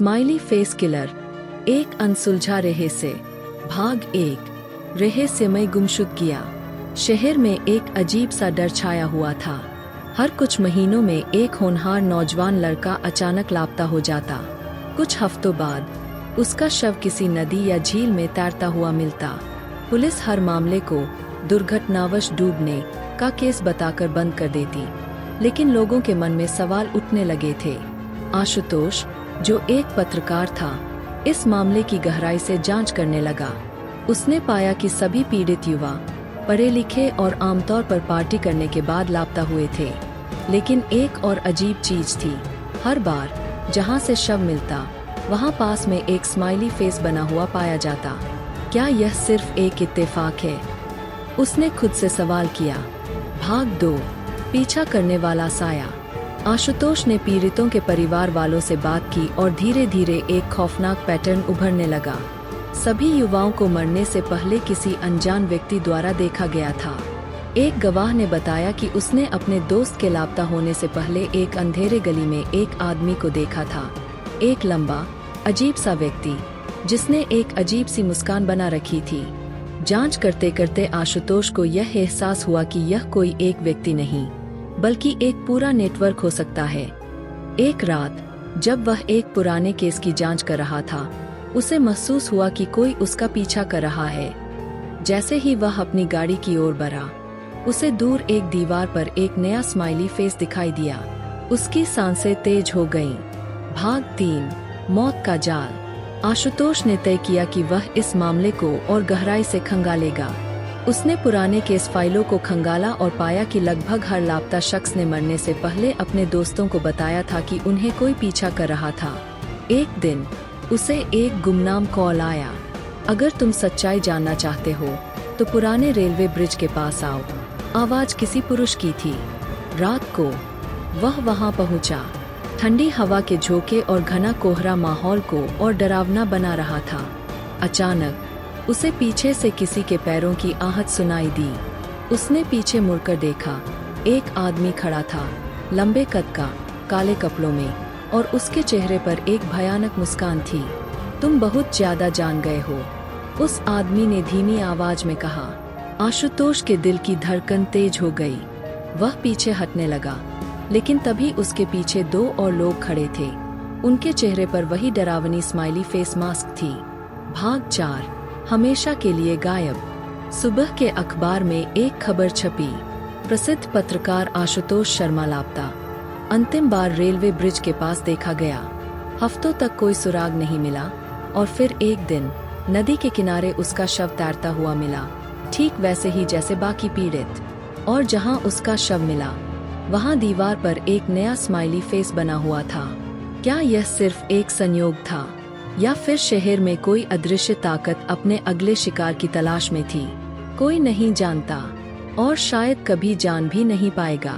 Smiley face killer. एक अनसुलझा रहस्य। भाग 1। रहस्यमय गुमशुद गया। शहर में एक अजीब सा डर छाया हुआ था। हर कुछ महीनों में एक होनहार नौजवान लड़का अचानक लापता हो जाता। कुछ हफ्तों बाद उसका शव किसी नदी या झील में तैरता हुआ मिलता। पुलिस हर मामले को दुर्घटनावश डूबने का केस बताकर बंद कर देती, लेकिन लोगों के मन में सवाल उठने लगे थे। आशुतोष, जो एक पत्रकार था, इस मामले की गहराई से जांच करने लगा। उसने पाया कि सभी पीड़ित युवा पढ़े लिखे और आमतौर पर पार्टी करने के बाद लापता हुए थे। लेकिन एक और अजीब चीज थी। हर बार जहां से शव मिलता, वहां पास में एक स्माइली फेस बना हुआ पाया जाता। क्या यह सिर्फ एक इत्तेफाक है? उसने खुद से सवाल किया। भाग 2। पीछा करने वाला साया। आशुतोष ने पीड़ितों के परिवार वालों से बात की और धीरे धीरे एक खौफनाक पैटर्न उभरने लगा। सभी युवाओं को मरने से पहले किसी अनजान व्यक्ति द्वारा देखा गया था। एक गवाह ने बताया कि उसने अपने दोस्त के लापता होने से पहले एक अंधेरे गली में एक आदमी को देखा था। एक लंबा, अजीब सा व्यक्ति जिसने एक अजीब सी मुस्कान बना रखी थी। जांच करते करते आशुतोष को यह एहसास हुआ कि यह कोई एक व्यक्ति नहीं, बल्कि एक पूरा नेटवर्क हो सकता है। एक रात जब वह एक पुराने केस की जांच कर रहा था, उसे महसूस हुआ कि कोई उसका पीछा कर रहा है। जैसे ही वह अपनी गाड़ी की ओर बढ़ा, उसे दूर एक दीवार पर एक नया स्माइली फेस दिखाई दिया। उसकी सांसें तेज हो गईं। भाग 3। मौत का जाल। आशुतोष ने तय किया कि वह इस मामले को और गहराई से खंगालेगा। उसने पुराने केस फाइलों को खंगाला और पाया कि लगभग हर लापता शख्स ने मरने से पहले अपने दोस्तों को बताया था कि उन्हें कोई पीछा कर रहा था। एक दिन उसे एक गुमनाम कॉल आया। अगर तुम सच्चाई जानना चाहते हो तो पुराने रेलवे ब्रिज के पास आओ। आवाज किसी पुरुष की थी। रात को वह वहां पहुंचा। ठंडी हवा के झोंके और घना कोहरा माहौल को और डरावना बना रहा था। अचानक उसे पीछे से किसी के पैरों की आहट सुनाई दी। उसने पीछे मुड़कर देखा। एक आदमी खड़ा था, लंबे कद का, काले कपड़ों में, और उसके चेहरे पर एक भयानक मुस्कान थी। तुम बहुत ज्यादा जान गए हो, उस आदमी ने धीमी आवाज में कहा। आशुतोष के दिल की धड़कन तेज हो गई। वह पीछे हटने लगा, लेकिन तभी उसके पीछे 2 और लोग खड़े थे। उनके चेहरे पर वही डरावनी स्माइली फेस मास्क थी। भाग 4। हमेशा के लिए गायब। सुबह के अखबार में एक खबर छपी। प्रसिद्ध पत्रकार आशुतोष शर्मा लापता। अंतिम बार रेलवे ब्रिज के पास देखा गया। हफ्तों तक कोई सुराग नहीं मिला, और फिर एक दिन नदी के किनारे उसका शव तैरता हुआ मिला, ठीक वैसे ही जैसे बाकी पीड़ित। और जहां उसका शव मिला, वहां दीवार पर एक नया स्माइली फेस बना हुआ था। क्या यह सिर्फ एक संयोग था, या फिर शहर में कोई अदृश्य ताकत अपने अगले शिकार की तलाश में थी? कोई नहीं जानता, और शायद कभी जान भी नहीं पाएगा।